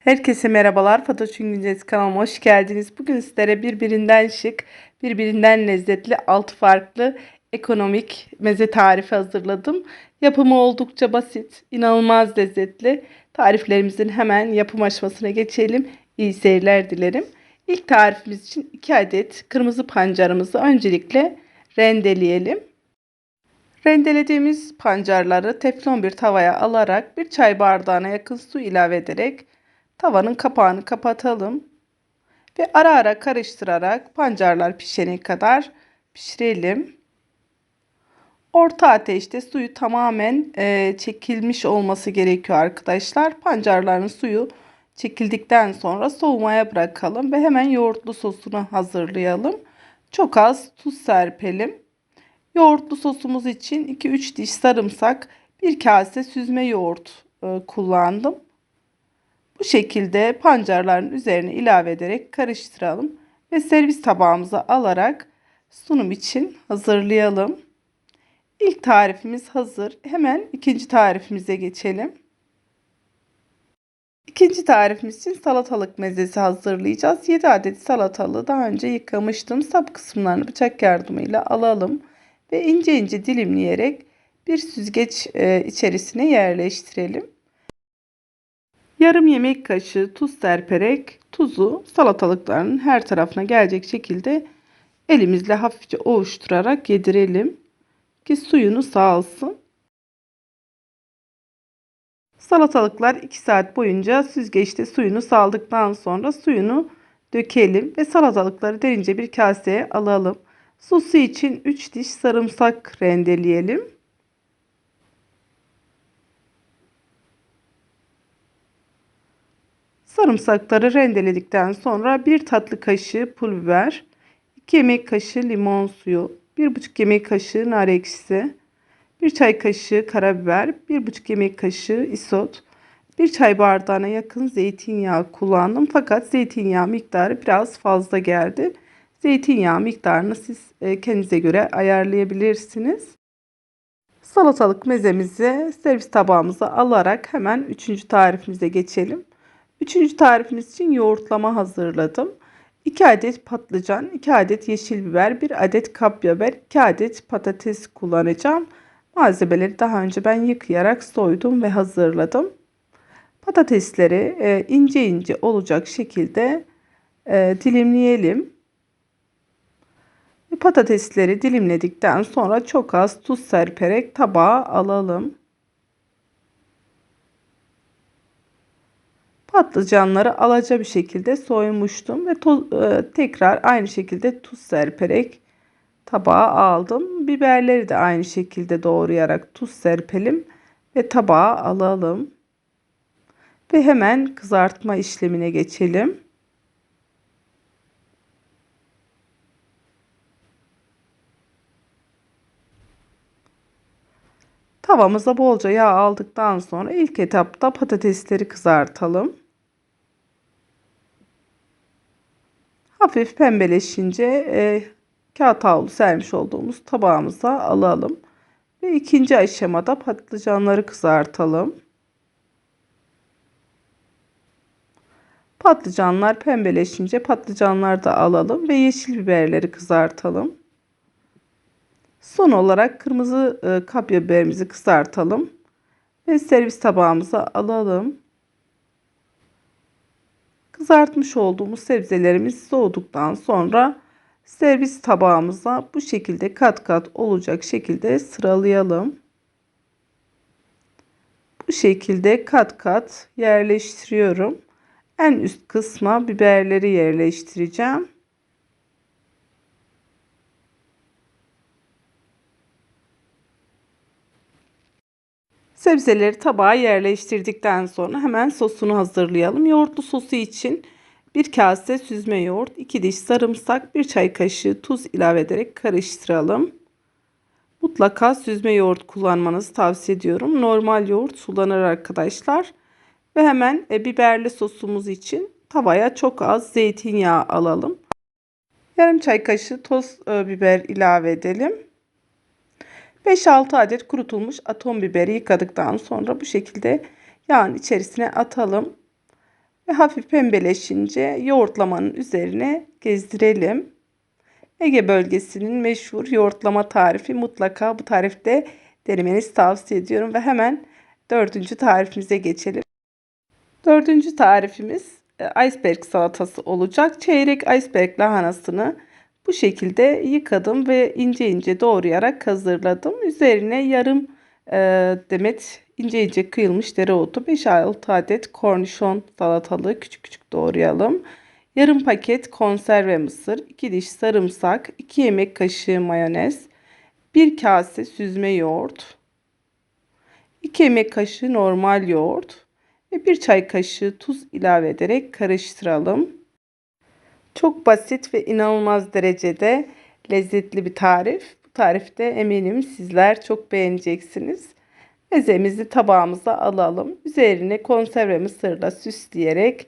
Herkese merhabalar. Fatoş'un Güncesi kanalıma hoş geldiniz. Bugün sizlere birbirinden şık, birbirinden lezzetli 6 farklı ekonomik meze tarifi hazırladım. Yapımı oldukça basit, inanılmaz lezzetli. Tariflerimizin hemen yapım aşamasına geçelim. İyi seyirler dilerim. İlk tarifimiz için 2 adet kırmızı pancarımızı öncelikle rendeleyelim. Rendelediğimiz pancarları teflon bir tavaya alarak bir çay bardağına yakın su ilave ederek tavanın kapağını kapatalım ve ara ara karıştırarak pancarlar pişene kadar pişirelim. Orta ateşte suyu tamamen çekilmiş olması gerekiyor arkadaşlar. Pancarların suyu çekildikten sonra soğumaya bırakalım ve hemen yoğurtlu sosunu hazırlayalım. Çok az tuz serpelim. Yoğurtlu sosumuz için 2-3 diş sarımsak, bir kase süzme yoğurt kullandım. Bu şekilde pancarların üzerine ilave ederek karıştıralım ve servis tabağımıza alarak sunum için hazırlayalım. İlk tarifimiz hazır. Hemen ikinci tarifimize geçelim. İkinci tarifimiz için salatalık mezesi hazırlayacağız. 7 adet salatalığı daha önce yıkamıştım. Sap kısımlarını bıçak yardımıyla alalım ve ince ince dilimleyerek bir süzgeç içerisine yerleştirelim. Yarım yemek kaşığı tuz serperek tuzu salatalıkların her tarafına gelecek şekilde elimizle hafifçe ovuşturarak yedirelim ki suyunu salsın. Salatalıklar 2 saat boyunca süzgeçte suyunu saldıktan sonra suyunu dökelim ve salatalıkları derince bir kaseye alalım. Sosu için 3 diş sarımsak rendeleyelim. Sarımsakları rendeledikten sonra 1 tatlı kaşığı pul biber, 2 yemek kaşığı limon suyu, 1,5 yemek kaşığı nar ekşisi, 1 çay kaşığı karabiber, 1,5 yemek kaşığı isot, 1 çay bardağına yakın zeytinyağı kullandım. Fakat zeytinyağı miktarı biraz fazla geldi. Zeytinyağı miktarını siz kendinize göre ayarlayabilirsiniz. Salatalık mezemizi servis tabağımıza alarak hemen 3. tarifimize geçelim. 3. tarifimiz için yoğurtlama hazırladım. 2 adet patlıcan, 2 adet yeşil biber, 1 adet kapya biber, 2 adet patates kullanacağım. Malzemeleri daha önce ben yıkayarak soydum ve hazırladım. Patatesleri ince ince olacak şekilde dilimleyelim. Patatesleri dilimledikten sonra çok az tuz serperek tabağa alalım. Patlıcanları alaca bir şekilde soymuştum ve tekrar aynı şekilde tuz serperek tabağa aldım. Biberleri de aynı şekilde doğrayarak tuz serpelim ve tabağa alalım. Ve hemen kızartma işlemine geçelim. Tavamıza bolca yağ aldıktan sonra ilk etapta patatesleri kızartalım. Hafif pembeleşince kağıt havlu sermiş olduğumuz tabağımıza alalım. Ve ikinci aşamada patlıcanları kızartalım. Patlıcanlar pembeleşince patlıcanları da alalım ve yeşil biberleri kızartalım. Son olarak kırmızı kapya biberimizi kızartalım ve servis tabağımıza alalım. Kızartmış olduğumuz sebzelerimiz soğuduktan sonra servis tabağımıza bu şekilde kat kat olacak şekilde sıralayalım. Bu şekilde kat kat yerleştiriyorum. En üst kısma biberleri yerleştireceğim. Sebzeleri tabağa yerleştirdikten sonra hemen sosunu hazırlayalım. Yoğurtlu sosu için 1 kase süzme yoğurt, 2 diş sarımsak, 1 çay kaşığı tuz ilave ederek karıştıralım. Mutlaka süzme yoğurt kullanmanızı tavsiye ediyorum. Normal yoğurt sulanır arkadaşlar. Ve hemen biberli sosumuz için tavaya çok az zeytinyağı alalım. Yarım çay kaşığı toz biber ilave edelim. 5-6 adet kurutulmuş atom biberi yıkadıktan sonra bu şekilde yağın içerisine atalım. Ve hafif pembeleşince yoğurtlamanın üzerine gezdirelim. Ege bölgesinin meşhur yoğurtlama tarifi, mutlaka bu tarifte denemenizi tavsiye ediyorum ve hemen dördüncü tarifimize geçelim. Dördüncü tarifimiz iceberg salatası olacak. Çeyrek iceberg lahanasını bu şekilde yıkadım ve ince ince doğrayarak hazırladım. Üzerine yarım demet ince ince kıyılmış dereotu, 5-6 adet kornişon salatalığı küçük küçük doğrayalım. Yarım paket konserve mısır, 2 diş sarımsak, 2 yemek kaşığı mayonez, 1 kase süzme yoğurt, 2 yemek kaşığı normal yoğurt ve 1 çay kaşığı tuz ilave ederek karıştıralım. Çok basit ve inanılmaz derecede lezzetli bir tarif. Bu tarifte eminim sizler çok beğeneceksiniz. Mezemizi tabağımıza alalım. Üzerine konserve mısırla süsleyerek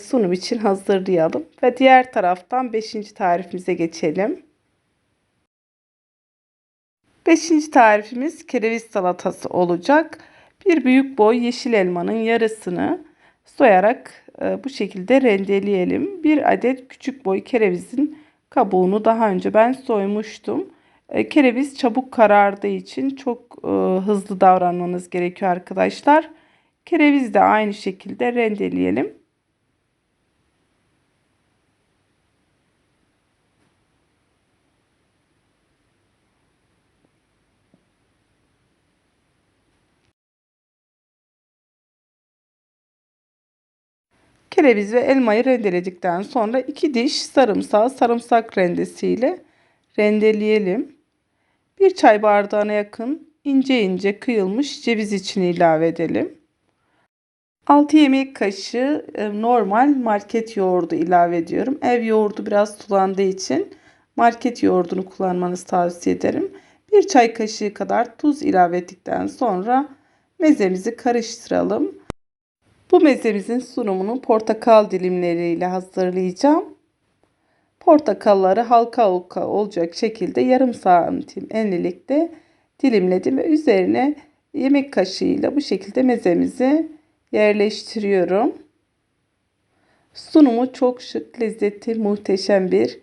sunum için hazırlayalım. Ve diğer taraftan 5. tarifimize geçelim. 5. tarifimiz kereviz salatası olacak. Bir büyük boy yeşil elmanın yarısını soyarak bu şekilde rendeleyelim. Bir adet küçük boy kerevizin kabuğunu daha önce ben soymuştum. Kereviz çabuk karardığı için çok hızlı davranmanız gerekiyor arkadaşlar. Kereviz de aynı şekilde rendeleyelim. Kereviz ve elmayı rendeledikten sonra 2 diş sarımsağı sarımsak rendesiyle rendeleyelim. 1 çay bardağına yakın ince ince kıyılmış ceviz içini ilave edelim. 6 yemek kaşığı normal market yoğurdu ilave ediyorum. Ev yoğurdu biraz sulandığı için market yoğurdunu kullanmanızı tavsiye ederim. 1 çay kaşığı kadar tuz ilave ettikten sonra mezemizi karıştıralım. Bu mezemizin sunumunu portakal dilimleriyle hazırlayacağım. Portakalları halka halka olacak şekilde yarım santim enlilikte dilimledim ve üzerine yemek kaşığıyla bu şekilde mezemizi yerleştiriyorum. Sunumu çok şık, lezzeti muhteşem bir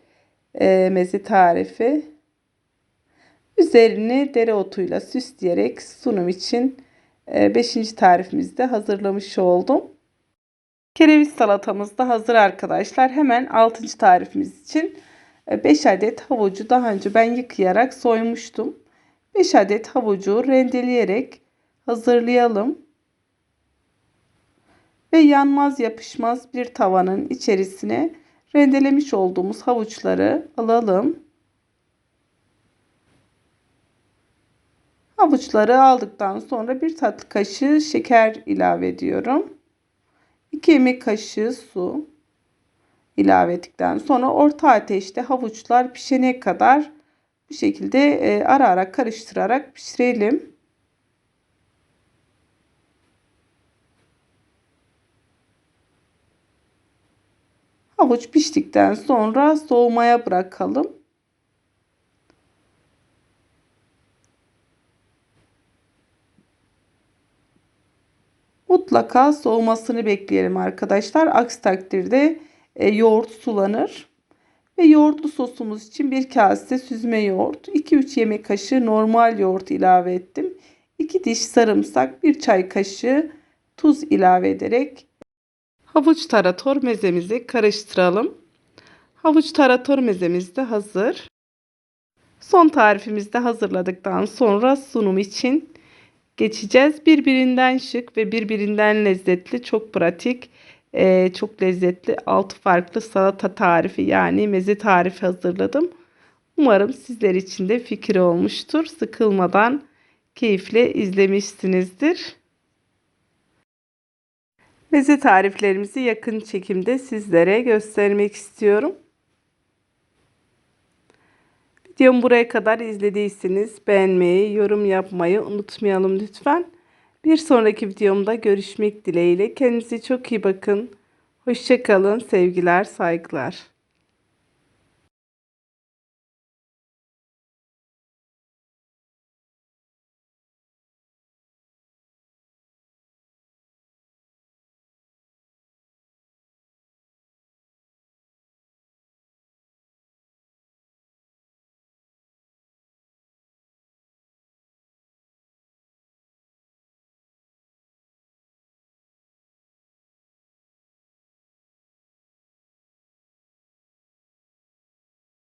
meze tarifi. Üzerini dereotuyla süsleyerek sunum için 5. tarifimizde hazırlamış oldum. Kereviz salatamız da hazır arkadaşlar. Hemen 6. tarifimiz için 5 adet havucu daha önce ben yıkayarak soymuştum. 5 adet havucu rendeleyerek hazırlayalım. Ve yanmaz yapışmaz bir tavanın içerisine rendelemiş olduğumuz havuçları alalım. Havuçları aldıktan sonra 1 tatlı kaşığı şeker ilave ediyorum. 2 yemek kaşığı su ilave ettikten sonra orta ateşte havuçlar pişene kadar bu şekilde ara ara karıştırarak pişirelim. Havuç piştikten sonra soğumaya bırakalım. Mutlaka soğumasını bekleyelim arkadaşlar. Aksi takdirde yoğurt sulanır. Ve yoğurtlu sosumuz için 1 kase süzme yoğurt, 2-3 yemek kaşığı normal yoğurt ilave ettim. 2 diş sarımsak, 1 çay kaşığı tuz ilave ederek havuç tarator mezemizi karıştıralım. Havuç tarator mezemiz de hazır. Son tarifimizi de hazırladıktan sonra sunum için geçeceğiz. Birbirinden şık ve birbirinden lezzetli, çok pratik, çok lezzetli 6 farklı salata tarifi yani meze tarifi hazırladım. Umarım sizler için de fikir olmuştur. Sıkılmadan keyifle izlemişsinizdir. Meze tariflerimizi yakın çekimde sizlere göstermek istiyorum. Videomu buraya kadar izlediyseniz beğenmeyi, yorum yapmayı unutmayalım lütfen. Bir sonraki videomda görüşmek dileğiyle. Kendinize çok iyi bakın. Hoşça kalın. Sevgiler, saygılar.